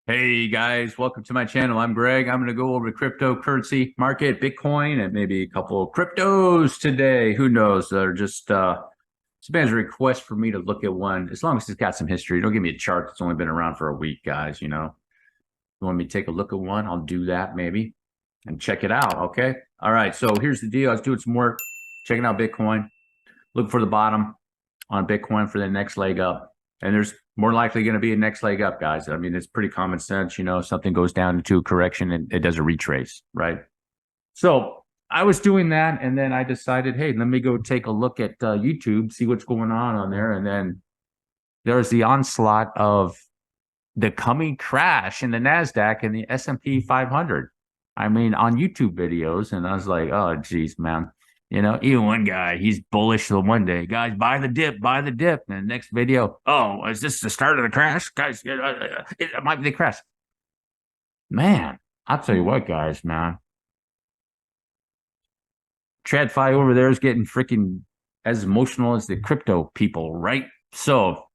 Hey guys, welcome to my channel. I'm Greg. I'm going to go over the cryptocurrency market, Bitcoin, and maybe a couple of cryptos today. Who knows? They're just somebody's request for me to look at one, as long as it's got some history. Don't give me a chart that's only been around for a week, guys. You want me to take a look at one? I'll do that maybe and check it out. Okay. All right. So here's the deal. I was doing some work, checking out Bitcoin, looking for the bottom on Bitcoin for the next leg up. And there's more likely going to be a next leg up, guys. I mean, it's pretty common sense. Something goes down into a correction and it does a retrace, right? So I was doing that, and then I decided, hey, let me go take a look at YouTube, see what's going on there. And then there's the onslaught of the coming crash in the Nasdaq and the S&P 500. I mean, on YouTube videos, and I was like, oh, geez, man. Even one guy, he's bullish the one day. Guys, buy the dip, buy the dip. And the next video, oh, is this the start of the crash? Guys, it might be the crash. Man, I'll tell you what, guys, man. TradFi over there is getting freaking as emotional as the crypto people, right? So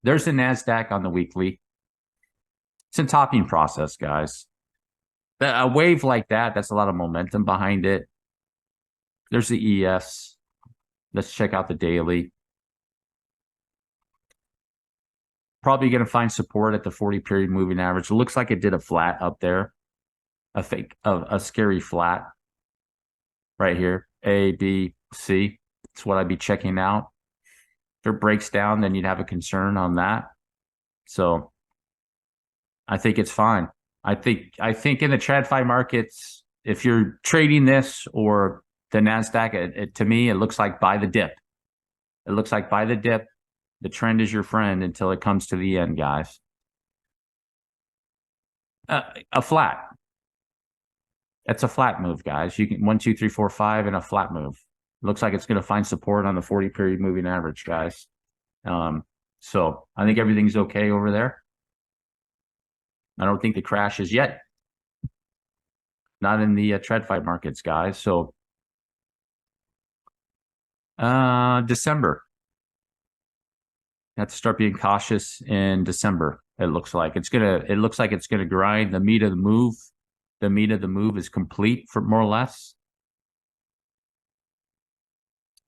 there's the NASDAQ on the weekly. It's a topping process, guys. A wave like that, that's a lot of momentum behind it. There's the ES. Let's check out the daily. Probably going to find support at the 40-period moving average. It looks like it did a flat up there. A scary flat right here. A, B, C. That's what I'd be checking out. If it breaks down, then you'd have a concern on that. So I think it's fine. I think in the TradFi markets, if you're trading this or the NASDAQ, to me, it looks like buy the dip. It looks like buy the dip. The trend is your friend until it comes to the end, guys. A flat. That's a flat move, guys. You can 1, 2, 3, 4, 5, and a flat move. Looks like it's going to find support on the 40-period moving average, guys. So I think everything's okay over there. I don't think the crash is yet. Not in the TradFi markets, guys. So December. You have to start being cautious in December. It looks like it's gonna grind. The meat of the move is complete for more or less.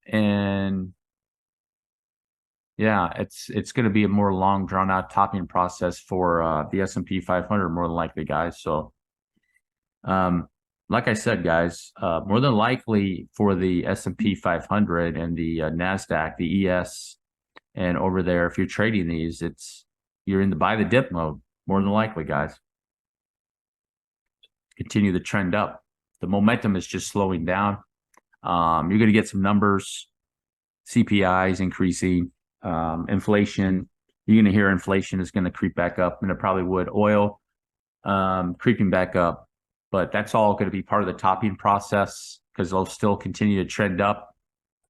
And yeah, it's going to be a more long drawn out topping process for the S&P 500 more than likely, guys. So like I said, guys, more than likely for the S&P 500 and the NASDAQ, the ES, and over there, if you're trading these, you're in the buy the dip mode, more than likely, guys. Continue the trend up. The momentum is just slowing down. You're going to get some numbers, CPI is increasing, inflation. You're going to hear inflation is going to creep back up, and it probably would. Oil creeping back up, but that's all going to be part of the topping process because they'll still continue to trend up,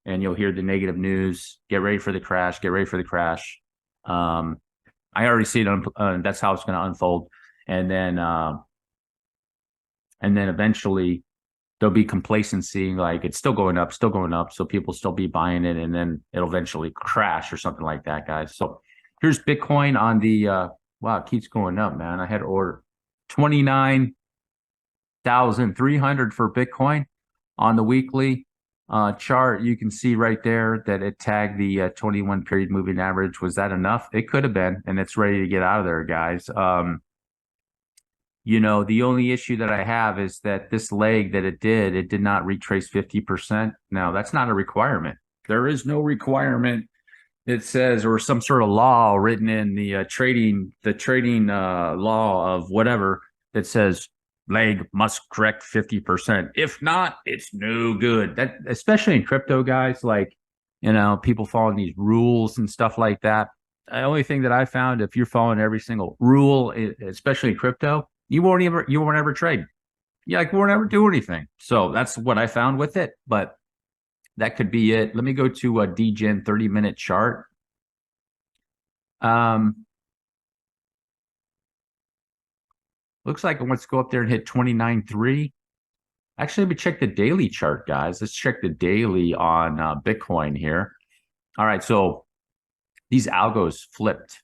and you'll hear the negative news. Get ready for the crash. Get ready for the crash. I already see it. That's how it's going to unfold, and then eventually there'll be complacency, like it's still going up, so people still be buying it, and then it'll eventually crash or something like that, guys. So here's Bitcoin on the wow, it keeps going up, man. I had order 29,300 for Bitcoin on the weekly chart. You can see right there that it tagged the 21-period moving average. Was that enough? It could have been, and it's ready to get out of there, guys. The only issue that I have is that this leg that it did not retrace 50%. Now, that's not a requirement. There is no requirement that says, or some sort of law written in the trading law of whatever that says leg must correct 50%. If not, it's no good. That, especially in crypto, guys, like, people following these rules and stuff like that. The only thing that I found, if you're following every single rule, especially in crypto, you won't ever trade. You won't ever do anything. So that's what I found with it. But that could be it. Let me go to a DGen 30-minute chart. Looks like it wants to go up there and hit 29.3. Actually, let me check the daily chart, guys. Let's check the daily on Bitcoin here. All right, so these algos flipped.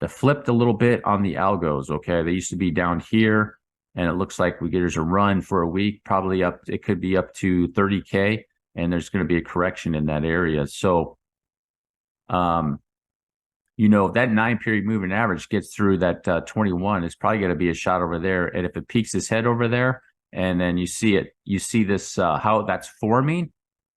that flipped a little bit on the algos. Okay, they used to be down here, and it looks like there's a run for a week, probably up. It could be up to 30K, and there's going to be a correction in that area. So, if that 9-period moving average gets through that 21, it's probably going to be a shot over there. And if it peeks its head over there, and then you see this how that's forming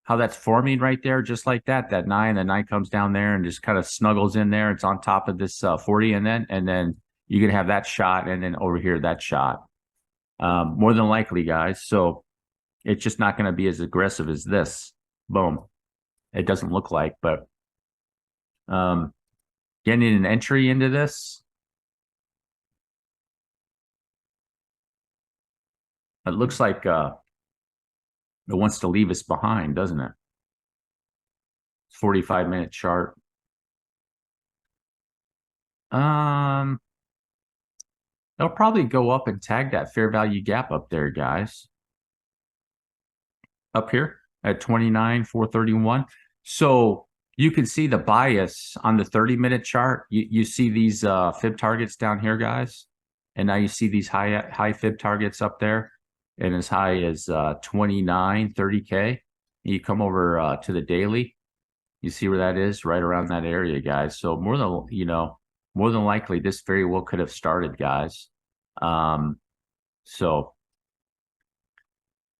right there, just like that. That 9, the 9 comes down there and just kind of snuggles in there. It's on top of this 40, and then you can have that shot, and then over here that shot. More than likely, guys. So it's just not going to be as aggressive as this. Boom. It doesn't look like, but getting an entry into this, it looks like it wants to leave us behind, doesn't it? 45-minute chart. They'll probably go up and tag that fair value gap up there, guys. Up here at 29,431. So you can see the bias on the 30-minute chart. You see these fib targets down here, guys. And now you see these high fib targets up there, and as high as 29, 30K. You come over to the daily. You see where that is? Right around that area, guys. So more than likely, this very well could have started, guys. So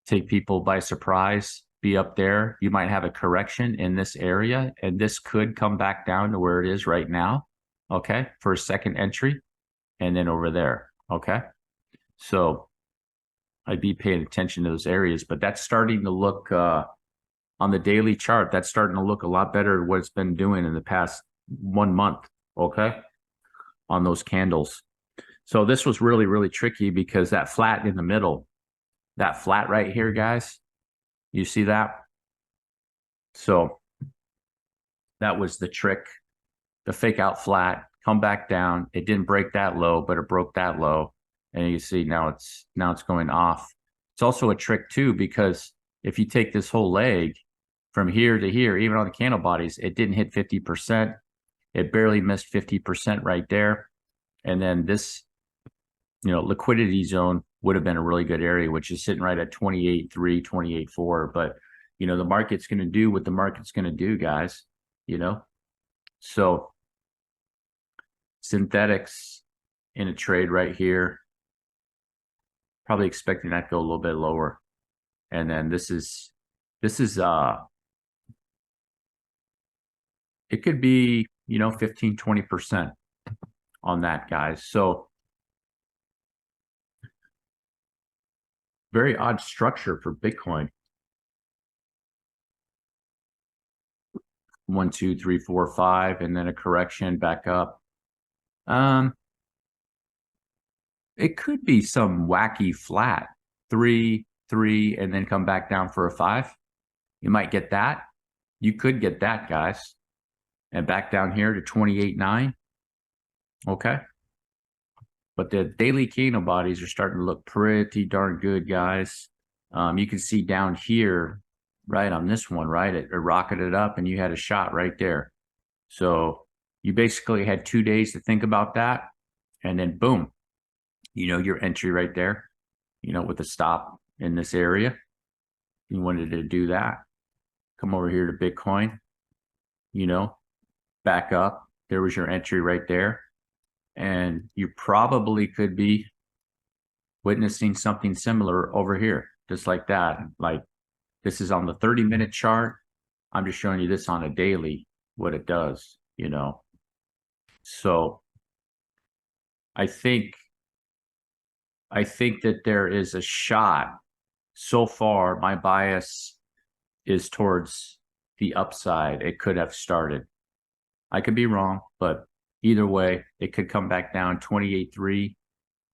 take people by surprise, be up there. You might have a correction in this area, and this could come back down to where it is right now, okay, for a second entry, and then over there, okay? So I'd be paying attention to those areas, but that's starting to look, on the daily chart, that's starting to look a lot better than what it's been doing in the past 1 month, okay, on those candles. So this was really, really tricky because that flat in the middle, that flat right here, guys, you see that? So that was the trick. The fake out flat, come back down. It didn't break that low, but it broke that low. And you see now it's going off. It's also a trick too, because if you take this whole leg from here to here, even on the candle bodies, it didn't hit 50%. It barely missed 50% right there. And then this, liquidity zone would have been a really good area, which is sitting right at 28.3, 28.4. But, the market's going to do what the market's going to do, guys, So synthetics in a trade right here, probably expecting that to go a little bit lower. And then this is it could be, 15, 20% on that, guys. So very odd structure for Bitcoin. 1, 2, 3, 4, 5, and then a correction back up. It could be some wacky flat 3, 3, and then come back down for a 5. You might get that. You could get that, guys, and back down here to 28.9. Okay. But the daily candle bodies are starting to look pretty darn good, guys. You can see down here, right on this one, right? It rocketed up and you had a shot right there. So you basically had 2 days to think about that. And then boom, your entry right there, with a stop in this area. You wanted to do that. Come over here to Bitcoin, back up. There was your entry right there. And you probably could be witnessing something similar over here, just like that. Like this is on the 30-minute chart. I'm just showing you this on a daily, what it does, So I think that there is a shot. So far, my bias is towards the upside. It could have started. I could be wrong, but either way, it could come back down. 28.3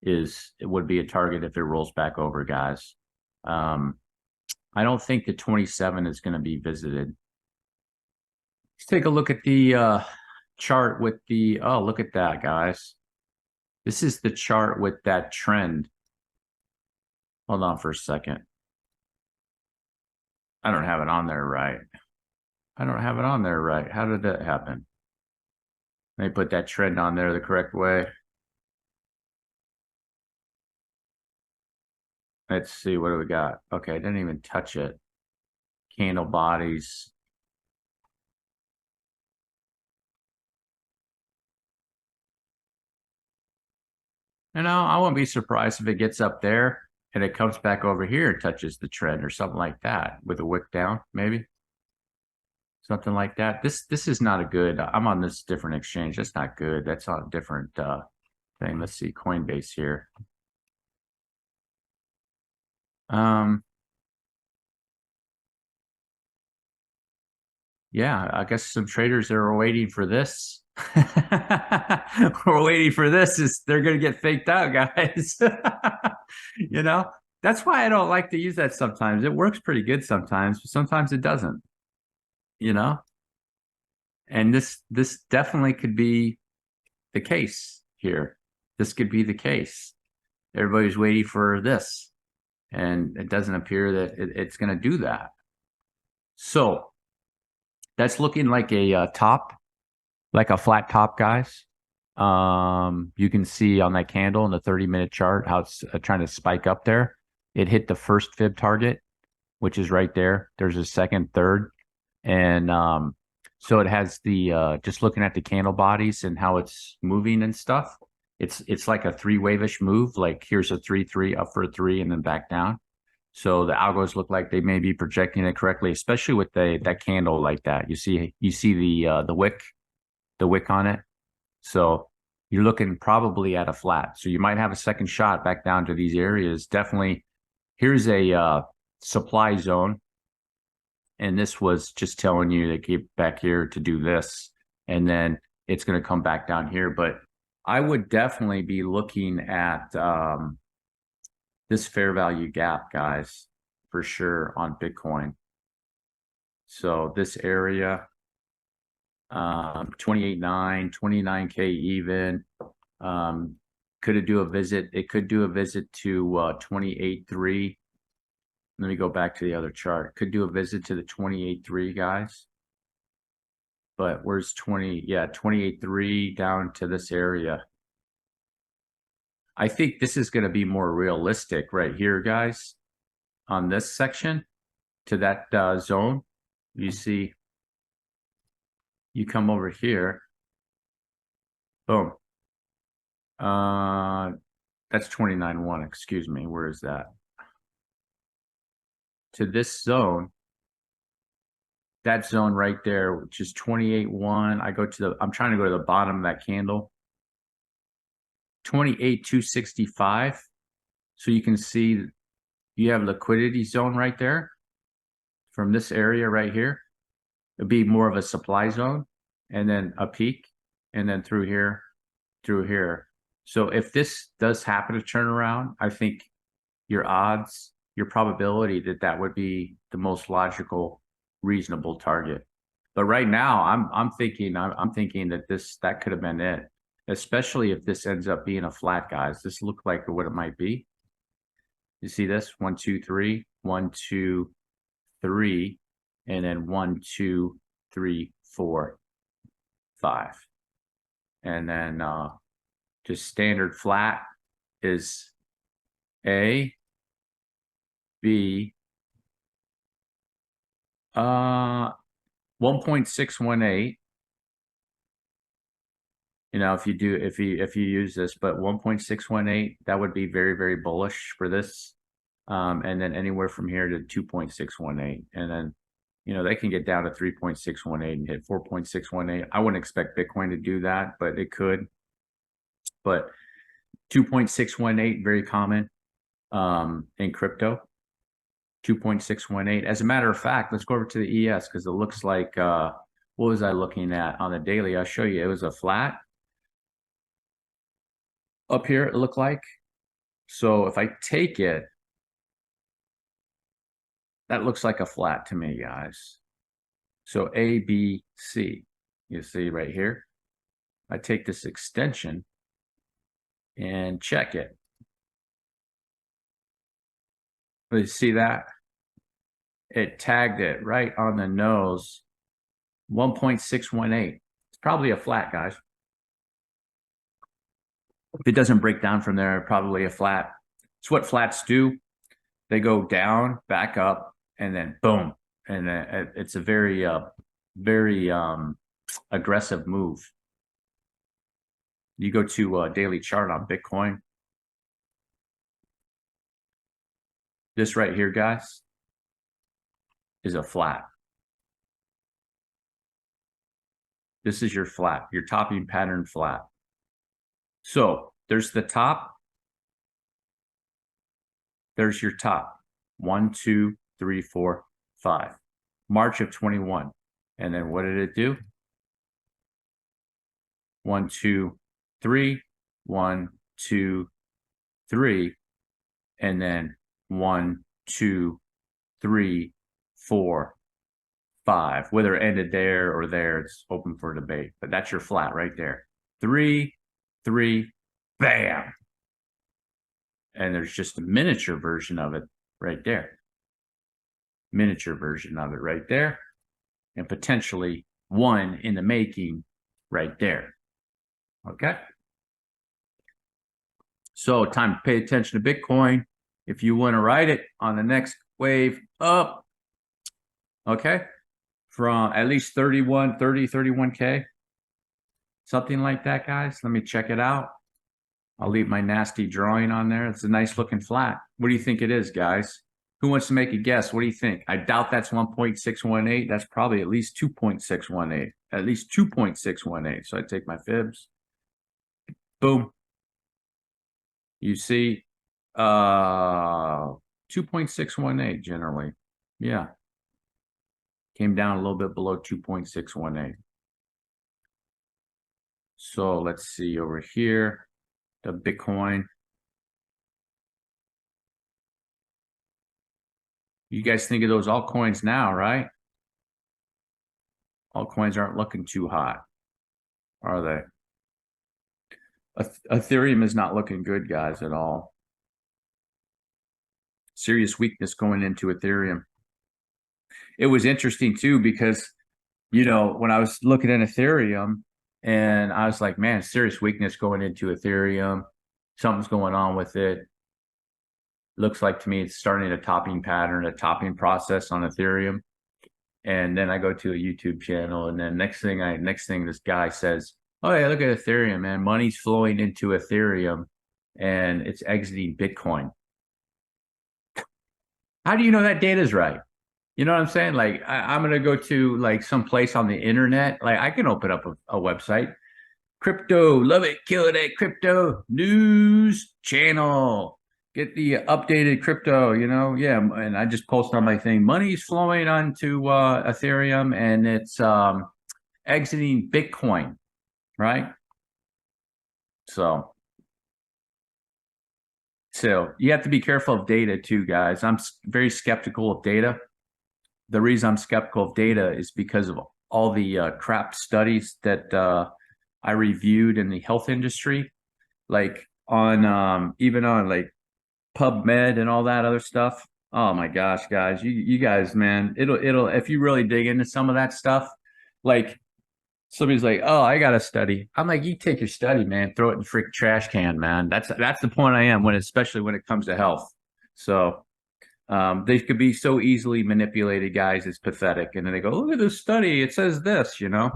it would be a target if it rolls back over, guys. I don't think the 27 is going to be visited. Let's take a look at the chart with the, oh, look at that, guys. This is the chart with that trend. Hold on for a second. I don't have it on there right. How did that happen? Let me put that trend on there the correct way. Let's see, what do we got? Okay, I didn't even touch it. Candle bodies. I wouldn't be surprised if it gets up there and it comes back over here and touches the trend or something like that with a wick down, maybe something like that. This is not a good. I'm on this different exchange. That's not good. That's on a different thing. Let's see, Coinbase here. Um, yeah, I guess some traders are waiting for this. We're waiting for this. Is they're going to get faked out, guys. You know, that's why I don't like to use that sometimes. It works pretty good sometimes, but sometimes it doesn't. You know, and this definitely could be the case here. This could be the case. Everybody's waiting for this, and it doesn't appear that it's going to do that. So that's looking like a top, like a flat top, guys. You can see on that candle in the 30-minute chart how it's trying to spike up there. It hit the first fib target, which is right there. There's a second, third, and so it has the just looking at the candle bodies and how it's moving and stuff. It's like a three wave-ish move. Like here's a 3-3 up for a 3 and then back down. So the algos look like they may be projecting it correctly, especially with that candle like that. You see the wick on it. So you're looking probably at a flat. So you might have a second shot back down to these areas. Definitely, here's a supply zone. And this was just telling you to get back here to do this. And then it's going to come back down here. But I would definitely be looking at this fair value gap, guys, for sure on Bitcoin. So this area, 28.9, 29K even. Could it do a visit? It could do a visit to 28.3. Let me go back to the other chart. Could do a visit to the 28.3, guys. But where's 20? Yeah, 28.3 down to this area. I think this is going to be more realistic right here, guys, on this section to that zone. You see, you come over here. Boom. That's 29.1. Excuse me. Where is that? To this zone, that zone right there, which is 28.1. I'm trying to go to the bottom of that candle. 28.265. So you can see you have liquidity zone right there from this area right here. It'd be more of a supply zone and then a peak and then through here. So if this does happen to turn around, I think your odds, your probability that would be the most logical, reasonable target. But right now, I'm thinking that could have been it, especially if this ends up being a flat, guys. This looked like what it might be. You see this 1, 2, 3, 1, 2, 3, and then 1, 2, 3, 4, 5, and then just standard flat is A, B, 1.618. If you use this, but 1.618, that would be very, very bullish for this. And then anywhere from here to 2.618. And then, they can get down to 3.618 and hit 4.618. I wouldn't expect Bitcoin to do that, but it could. But 2.618, very common in crypto. 2.618. As a matter of fact, let's go over to the ES because it looks like, what was I looking at on the daily? I'll show you. It was a flat up here, it looked like. So if I take it, that looks like a flat to me, guys. So A, B, C, you see right here. I take this extension and check it. You see that? It tagged it right on the nose, 1.618. It's probably a flat, guys. If it doesn't break down from there, probably a flat. It's what flats do. They go down, back up, and then boom. And it's a very aggressive move. You go to a daily chart on Bitcoin. This right here, guys, is a flat. This is your flat, your topping pattern flat. So there's the top. There's your top. 1, 2, 3, 4, 5. March of 21. And then what did it do? 1, 2, 3, 1, 2, 3, and then 1, 2, 3, 4, 5. Whether it ended there or there, it's open for debate. But that's your flat right there. 3, 3, bam. And there's just a miniature version of it right there. Miniature version of it right there. And potentially one in the making right there. Okay. So time to pay attention to Bitcoin. If you want to ride it on the next wave up, okay, from at least 31K, something like that, guys. Let me check it out. I'll leave my nasty drawing on there. It's a nice looking flat. What do you think it is, guys? Who wants to make a guess? What do you think? I doubt that's 1.618. That's probably at least 2.618. At least 2.618. So I take my fibs. Boom. You see 2.618 generally. Yeah. Came down a little bit below 2.618. So let's see over here. The Bitcoin. You guys think of those altcoins now, right? Altcoins aren't looking too hot, are they? Ethereum is not looking good, guys, at all. Serious weakness going into Ethereum. It was interesting too, because, you know, when I was looking at Ethereum and I was like, man, serious weakness going into Ethereum. Something's going on with it. Looks like to me it's starting a topping pattern, a topping process on Ethereum. And then I go to a YouTube channel, and then next thing this guy says, oh yeah, look at Ethereum, man. Money's flowing into Ethereum and it's exiting Bitcoin. How do you know that data is right? You know what I'm saying? Like I'm gonna go to like some place on the internet. Like I can open up a website. Crypto, love it, kill it, crypto news channel. Get the updated crypto, you know? Yeah, and I just post on my thing. Money's flowing onto Ethereum and it's exiting Bitcoin, right? So you have to be careful of data too, guys. I'm very skeptical of data. The reason I'm skeptical of data is because of all the crap studies that I reviewed in the health industry, like on even on like PubMed and all that other stuff. Oh my gosh, guys, you guys, man, it'll if you really dig into some of that stuff, like somebody's like, oh, I got to study. I'm like, you take your study, man, throw it in the freaking trash can, man. That's the point I am especially when it comes to health. So they could be so easily manipulated, guys. It's pathetic. And then they go, look at this study. It says this, you know?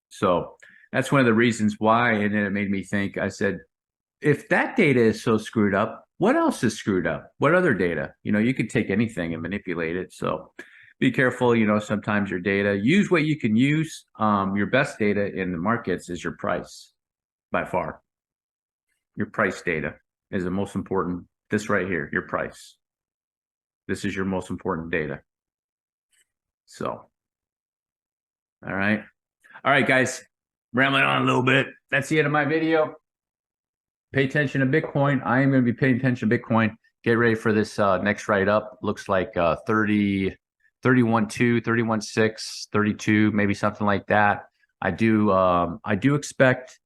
So that's one of the reasons why. And then it made me think, I said, if that data is so screwed up, what else is screwed up? What other data? You know, you could take anything and manipulate it. So be careful, you know, sometimes your data, use what you can use. Your best data in the markets is your price by far. Your price data is the most important. This right here, your price. This is your most important data. So, all right. All right, guys, rambling on a little bit. That's the end of my video. Pay attention to Bitcoin. I am going to be paying attention to Bitcoin. Get ready for this next write up. Looks like 30, 31.2, 31.6, 32, maybe something like that. I do expect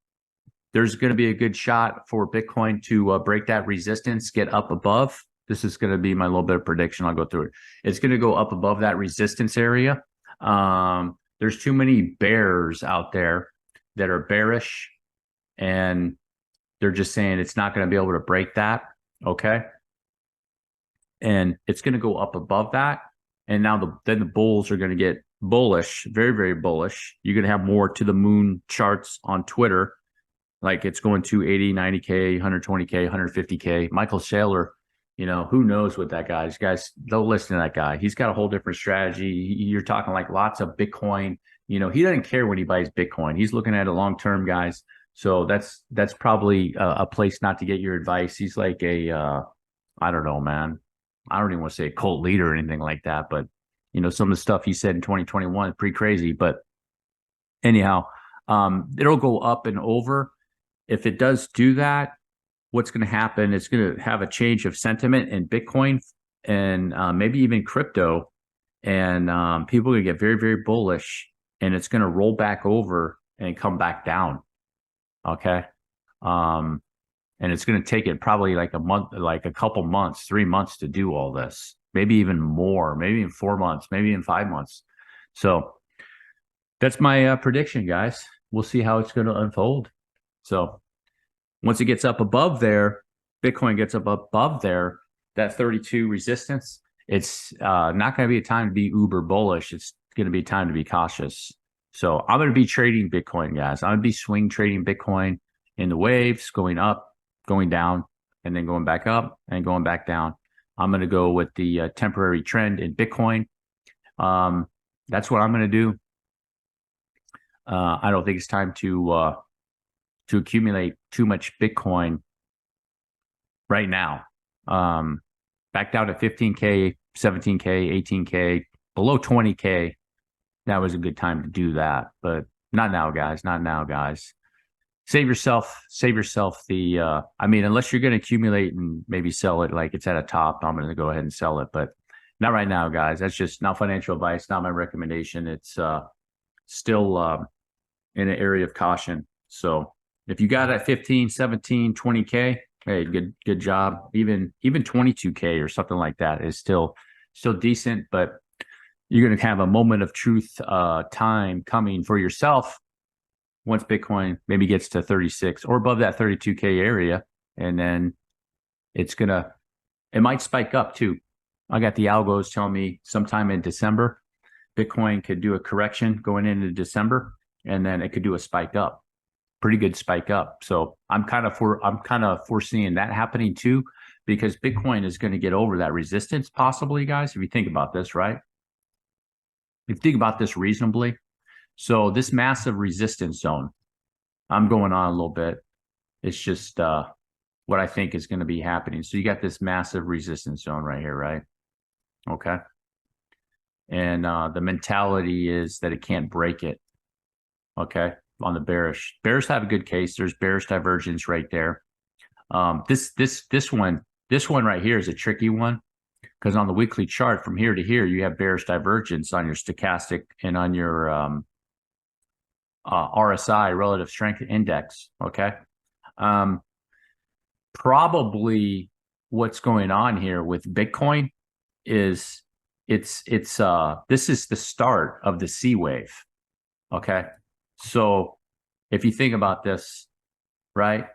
there's going to be a good shot for Bitcoin to break that resistance, get up above. This is going to be my little bit of prediction. I'll go through it. It's going to go up above that resistance area. There's too many bears out there that are bearish, and They're just saying it's not going to be able to break that. Okay. And it's going to go up above that. And now then the bulls are going to get bullish, very, very bullish. You're going to have more to the moon charts on Twitter. Like it's going to 80, 90K, 120K, 150K. Michael Saylor, who knows what that guy is. Guys, don't listen to that guy. He's got a whole different strategy. You're talking like lots of Bitcoin. He doesn't care when he buys Bitcoin. He's looking at it long term, guys. So that's probably a place not to get your advice. He's like I don't know, man. I don't even want to say a cult leader or anything like that, but some of the stuff he said in 2021 is pretty crazy. But anyhow, it'll go up and over. If it does do that, what's going to happen? It's going to have a change of sentiment in Bitcoin and maybe even crypto, and people are going to get very, very bullish, and it's going to roll back over and come back down. Okay. And it's going to take it probably like a month, like a couple months, 3 months to do all this, maybe even more, maybe in 4 months, maybe in 5 months. So that's my prediction, guys. We'll see how it's going to unfold. So once it gets up above there, Bitcoin gets up above there, that 32 resistance, it's not going to be a time to be uber bullish. It's going to be time to be cautious. So I'm going to be trading Bitcoin, guys. I'm going to be swing trading Bitcoin in the waves, going up, going down, and then going back up and going back down. I'm going to go with the temporary trend in Bitcoin. That's what I'm going to do. I don't think it's time to accumulate too much Bitcoin right now. Back down to 15K, 17K, 18K, below 20K. That was a good time to do that, but not now, guys. Not now, guys. Save yourself the, unless you're going to accumulate and maybe sell it like it's at a top, I'm going to go ahead and sell it, but not right now, guys. That's just not financial advice, not my recommendation. It's still in an area of caution. So if you got at 15, 17, 20K, hey, good job. Even 22K or something like that is still decent, but you're going to have a moment of truth time coming for yourself once Bitcoin maybe gets to 36 or above that 32K area. And then it might spike up too. I got the algos telling me sometime in December, Bitcoin could do a correction going into December, and then it could do a spike up, pretty good spike up. So I'm kind of foreseeing that happening too, because Bitcoin is going to get over that resistance possibly, guys. If you think about this, right? If you think about this reasonably, so this massive resistance zone, I'm going on a little bit. It's just what I think is going to be happening. So you got this massive resistance zone right here, right? Okay. And the mentality is that it can't break it. Okay. On the bearish. Bears have a good case. There's bearish divergence right there. This one right here is a tricky one, because on the weekly chart from here to here, you have bearish divergence on your stochastic and on your RSI, relative strength index. Okay. Probably what's going on here with Bitcoin is this is the start of the C wave. Okay. So if you think about this, right?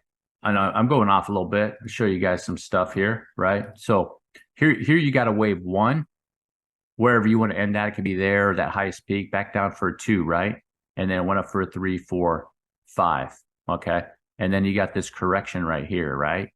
I know I'm going off a little bit to show you guys some stuff here, right? So here you got a wave one, wherever you want to end at, it could be there, or that highest peak, back down for a 2, right? And then it went up for a 3, 4, 5. Okay. And then you got this correction right here, right?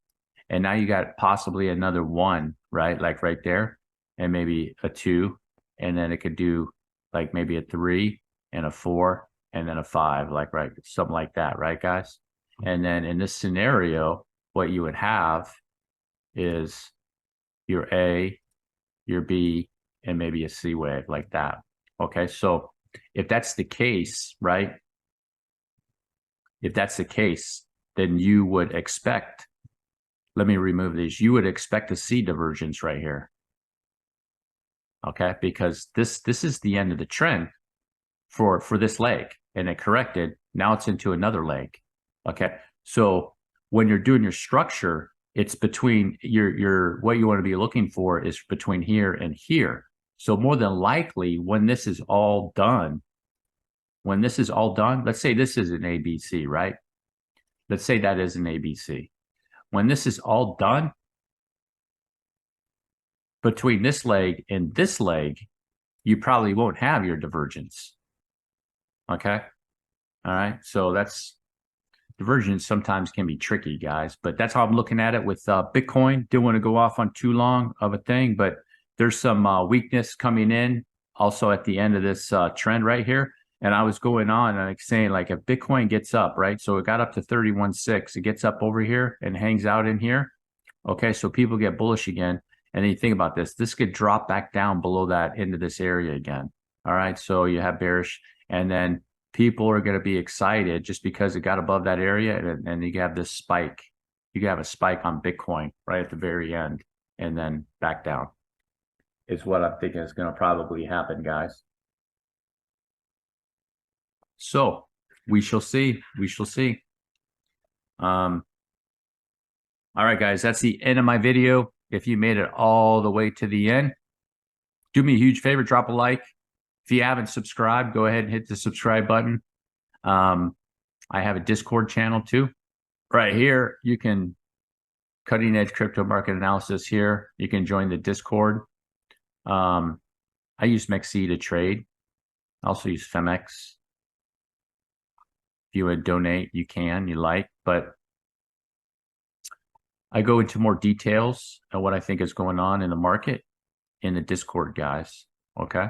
And now you got possibly another 1, right? Like right there, and maybe a 2. And then it could do like maybe a 3 and a 4 and then a 5, like, right? Something like that, right, guys? And then in this scenario, what you would have is your A, your B, and maybe a C wave like that. Okay. So if that's the case, right? If that's the case, then you would expect, let me remove these. You would expect to see divergence right here. Okay. Because this is the end of the trend for this leg, and it corrected. Now it's into another leg. Okay. So when you're doing your structure, it's between your what you want to be looking for is between here and here. So more than likely, when this is all done, let's say this is an ABC, right? Let's say that is an ABC. When this is all done, between this leg and this leg, you probably won't have your divergence. Okay. All right. So that's divergence sometimes can be tricky, guys, but that's how I'm looking at it with Bitcoin. Didn't want to go off on too long of a thing, but there's some weakness coming in also at the end of this trend right here. And I was going on and like saying, like, if Bitcoin gets up, right? So it got up to 31.6, it gets up over here and hangs out in here. Okay, so people get bullish again. And then you think about this could drop back down below that into this area again. All right, so you have bearish, and then people are going to be excited just because it got above that area, and you have this spike. You have a spike on Bitcoin right at the very end, and then back down is what I'm thinking is going to probably happen, guys. So we shall see. We shall see. All right, guys, that's the end of my video. If you made it all the way to the end, do me a huge favor, drop a like. If you haven't subscribed, go ahead and hit the subscribe button. I have a Discord channel too. Right here, you can cutting edge crypto market analysis here. You can join the Discord. I use Mex C to trade. I also use Femex. If you would donate, you can, you like, but I go into more details of what I think is going on in the market in the Discord, guys. Okay.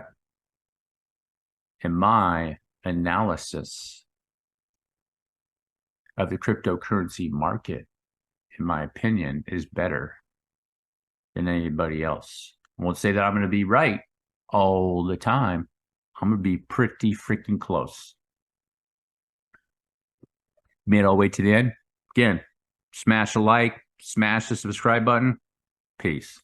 And my analysis of the cryptocurrency market, in my opinion, is better than anybody else. I won't say that I'm going to be right all the time. I'm going to be pretty freaking close. Made all the way to the end. Again, smash a like, smash the subscribe button. Peace.